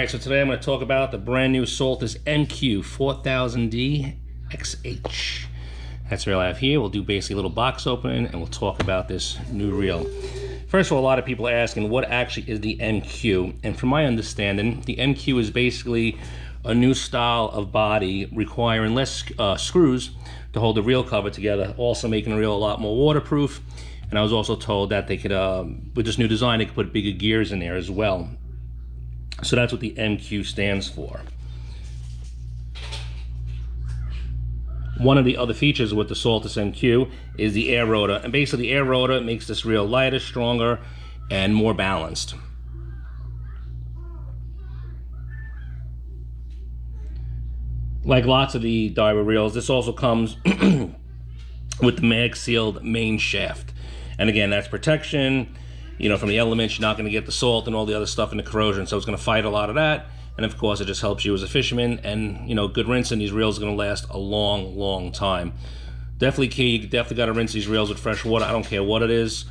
Alright, so today I'm going to talk about the brand new Saltist MQ 4000D XH. That's the reel I have here. We'll do basically a little box opening and we'll talk about this new reel. First of all, a lot of people are asking what actually is the MQ, and from my understanding, the MQ is basically a new style of body requiring less screws to hold the reel cover together, also making the reel a lot more waterproof. And I was also told that they could, with this new design, they could put bigger gears in there as well. So that's what the MQ stands for. One of the other features with the Saltist MQ is the air rotor, and basically the air rotor makes this reel lighter, stronger, and more balanced. Like lots of the Daiwa reels, this also comes with the mag sealed main shaft. And again, that's protection, you know, from the elements. You're not going to get the salt and all the other stuff in the corrosion, so it's going to fight a lot of that. And of course, it just helps you as a fisherman, and you know, good rinsing. These reels are going to last a long time. Definitely key. You definitely got to rinse these reels with fresh water. I don't care what it is,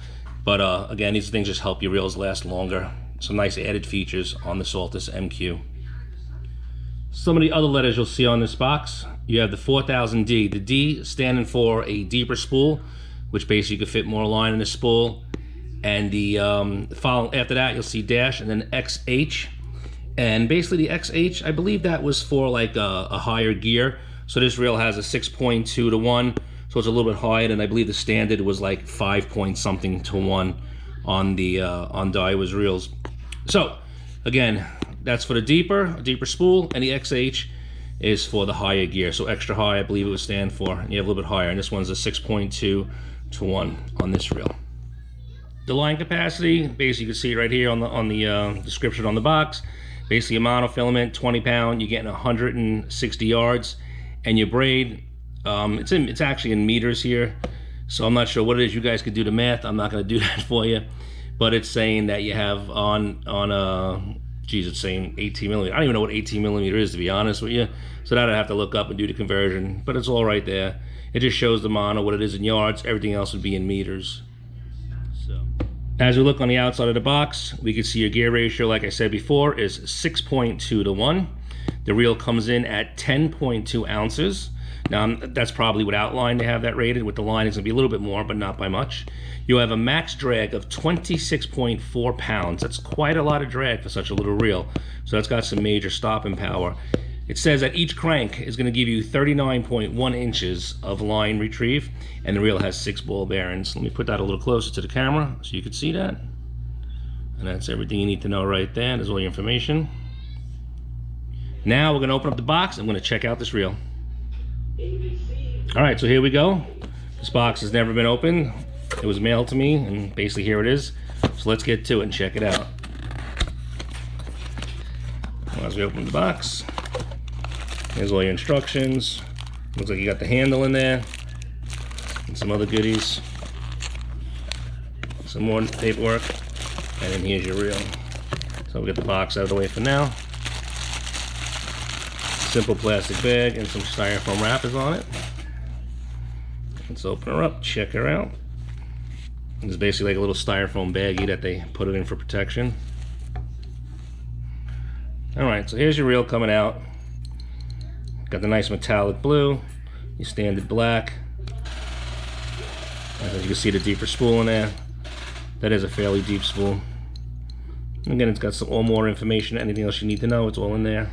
but again, these things just help your reels last longer. Some nice added features on the Saltist MQ. Some of the other letters you'll see on this box, you have the 4000D. The D standing for a deeper spool, which basically you could fit more line in the spool. And the following after that, you'll see dash and then XH. And basically the XH, I believe that was for like a higher gear. So this reel has a 6.2 to 1, so it's a little bit higher, and I believe the standard was like 5 point something to 1 on the on Daiwa's reels. So again, that's for the deeper spool, and the XH is for the higher gear. So extra high, I believe it would stand for, and you have a little bit higher. And this one's a 6.2 to 1 on this reel. The line capacity, basically you can see it right here on the description on the box. Basically a monofilament, 20 pound, you're getting 160 yards. And your braid, it's actually in meters here. So I'm not sure what it is. You guys could do the math. I'm not gonna do that for you. But it's saying that you have it's saying 18 millimeter. I don't even know what 18 millimeter is, to be honest with you. So that I'd have to look up and do the conversion, but it's all right there. It just shows the mono, what it is in yards. Everything else would be in meters. So as we look on the outside of the box, we can see your gear ratio, like I said before, is 6.2 to 1. The reel comes in at 10.2 ounces. Now, that's probably without line. They have that rated. With the line, it's gonna be a little bit more, but not by much. You have a max drag of 26.4 pounds. That's quite a lot of drag for such a little reel. So that's got some major stopping power. It says that each crank is gonna give you 39.1 inches of line retrieve, and the reel has 6 ball bearings. Let me put that a little closer to the camera so you can see that. And that's everything you need to know right there. There's all your information. Now we're gonna open up the box. I'm gonna check out this reel. All right, so here we go. This box has never been opened. It was mailed to me, and basically here it is. So let's get to it and check it out. As we open the box, here's all your instructions. Looks like you got the handle in there, and some other goodies. Some more paperwork, and then here's your reel. So we'll get the box out of the way for now. Simple plastic bag and some styrofoam wrappers on it. Let's open her up, check her out. It's basically like a little styrofoam baggie that they put it in for protection. Alright, so here's your reel coming out. Got the nice metallic blue, your standard black. As you can see, the deeper spool in there. That is a fairly deep spool. Again, it's got some more information, anything else you need to know, it's all in there.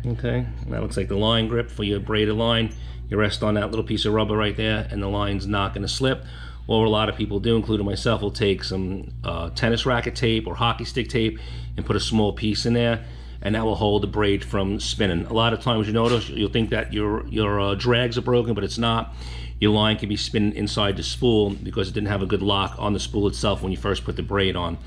Okay, and that looks like the line grip for your braided line. You rest on that little piece of rubber right there, and the line's not going to slip. Or what a lot of people do, including myself, will take some tennis racket tape or hockey stick tape and put a small piece in there, and that will hold the braid from spinning. A lot of times you notice, you'll think that your drags are broken, but it's not. Your line can be spinning inside the spool because it didn't have a good lock on the spool itself when you first put the braid on.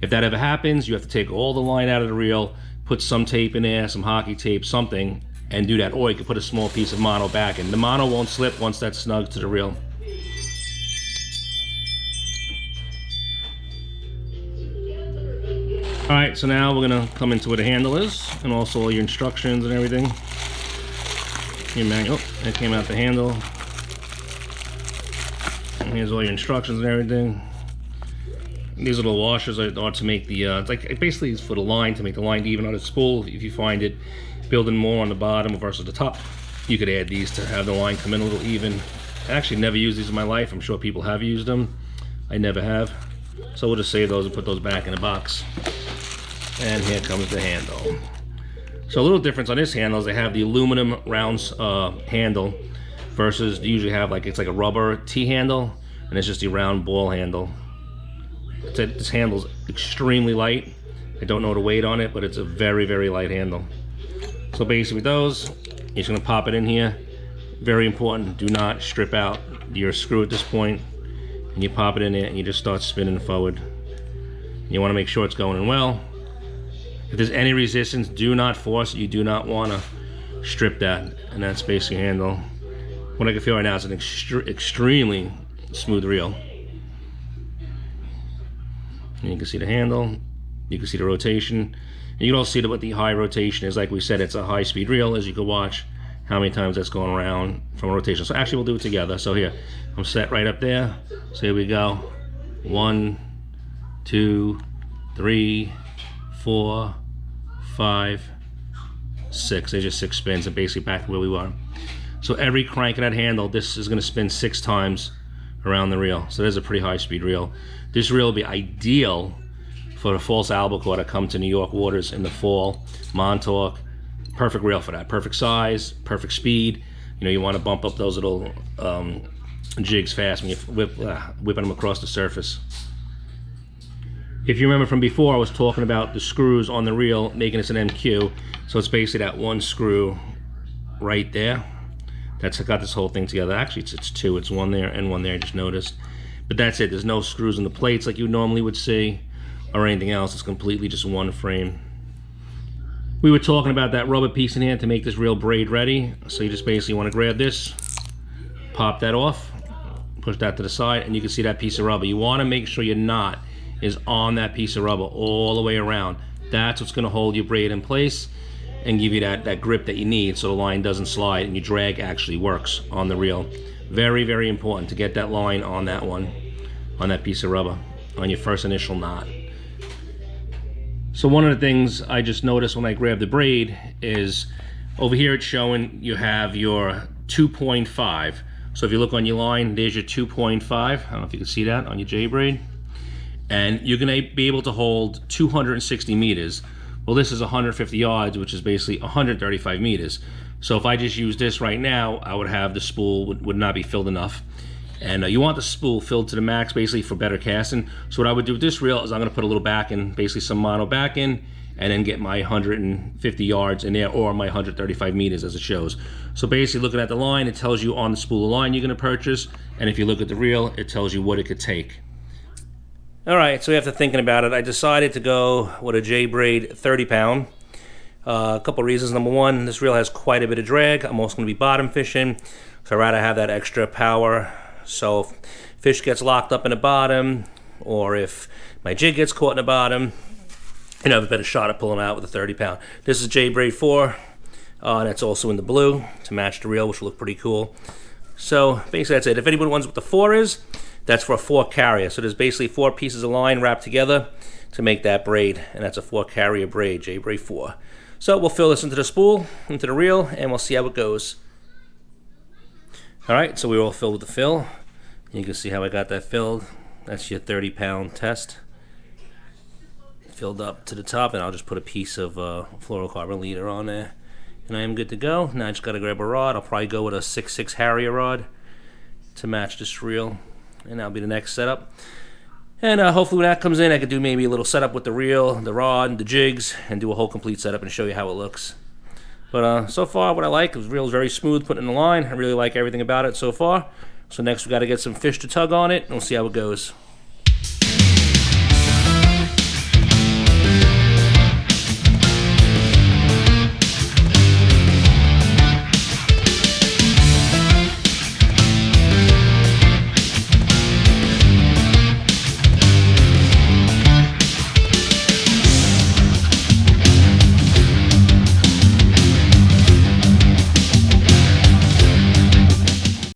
If that ever happens, you have to take all the line out of the reel, put some tape in there, some hockey tape, something, and do that. Or you can put a small piece of mono back in. The mono won't slip once that's snug to the reel. Alright, so now we're gonna come into where the handle is, and also all your instructions and everything. Your manual, that came out the handle. And here's all your instructions and everything. These little washers are to make the, it's like basically it's for the line, to make the line even on the spool. If you find it building more on the bottom versus the top, you could add these to have the line come in a little even. I actually never used these in my life. I'm sure people have used them. I never have. So we'll just save those and put those back in the box. And here comes the handle. So a little difference on this handle is they have the aluminum round handle versus they usually have it's like a rubber T-handle, and it's just the round ball handle. This handle's extremely light. I don't know the weight on it, but it's a very, very light handle. So basically with those, you're just gonna pop it in here. Very important, do not strip out your screw at this point. And you pop it in there and you just start spinning forward. You wanna make sure it's going in well. If there's any resistance, do not force it. You do not wanna strip that. And that's basically your handle. What I can feel right now is an extremely smooth reel. And you can see the handle, you can see the rotation, and you can also see what the high rotation is. Like we said, it's a high-speed reel, as you can watch how many times that's going around from a rotation. So actually we'll do it together. So here, I'm set right up there. So here we go. 1, 2, 3, 4, 5, 6. There's just 6 spins and basically back where we were. So every crank of that handle, this is gonna spin 6 times around the reel. So there's a pretty high-speed reel. This reel will be ideal for the false albacore that come to New York waters in the fall. Montauk, perfect reel for that. Perfect size, perfect speed. You know, you want to bump up those little jigs fast when you're whipping them across the surface. If you remember from before, I was talking about the screws on the reel making this an MQ. So it's basically that one screw right there. That's got this whole thing together. Actually, it's 2. It's 1 there and 1 there, I just noticed. But that's it. There's no screws in the plates like you normally would see or anything else. It's completely just one frame. We were talking about that rubber piece in here to make this reel braid ready. So you just basically want to grab this, pop that off, push that to the side, and you can see that piece of rubber. You want to make sure your knot is on that piece of rubber all the way around. That's what's going to hold your braid in place and give you that grip that you need so the line doesn't slide and your drag actually works on the reel. Very, very important to get that line on that one, on that piece of rubber, on your first initial knot. So one of the things I just noticed when I grabbed the braid is over here it's showing you have your 2.5. So if you look on your line, there's your 2.5. I don't know if you can see that on your J braid. And you're gonna be able to hold 260 meters. Well, this is 150 yards, which is basically 135 meters. So if I just use this right now, I would have the spool would not be filled enough. And you want the spool filled to the max basically for better casting. So what I would do with this reel is I'm gonna put a little back in, basically some mono back in, and then get my 150 yards in there or my 135 meters as it shows. So basically looking at the line, it tells you on the spool of line you're gonna purchase. And if you look at the reel, it tells you what it could take. All right, so after thinking about it, I decided to go with a J-braid 30 pound. A couple reasons. Number one, this reel has quite a bit of drag. I'm also going to be bottom fishing, so I'd rather have that extra power. So if fish gets locked up in the bottom, or if my jig gets caught in the bottom, you know, I have a better shot at pulling out with a 30 pound. This is J-braid 4, and it's also in the blue to match the reel, which will look pretty cool. So basically that's it. If anybody wants what the 4 is, that's for a 4 carrier. So there's basically 4 pieces of line wrapped together to make that braid, and that's a 4 carrier braid, J-braid 4. So we'll fill this into the spool, into the reel, and we'll see how it goes. All right, so we're all filled with the fill. You can see how I got that filled. That's your 30 pound test. Filled up to the top, and I'll just put a piece of fluorocarbon leader on there. And I am good to go. Now I just gotta grab a rod. I'll probably go with a 6.6 Harrier rod to match this reel. And that'll be the next setup. And hopefully when that comes in, I could do maybe a little setup with the reel, the rod, the jigs, and do a whole complete setup and show you how it looks. But so far, what I like, the reel is very smooth putting in the line. I really like everything about it so far. So next we got to get some fish to tug on it, and we'll see how it goes.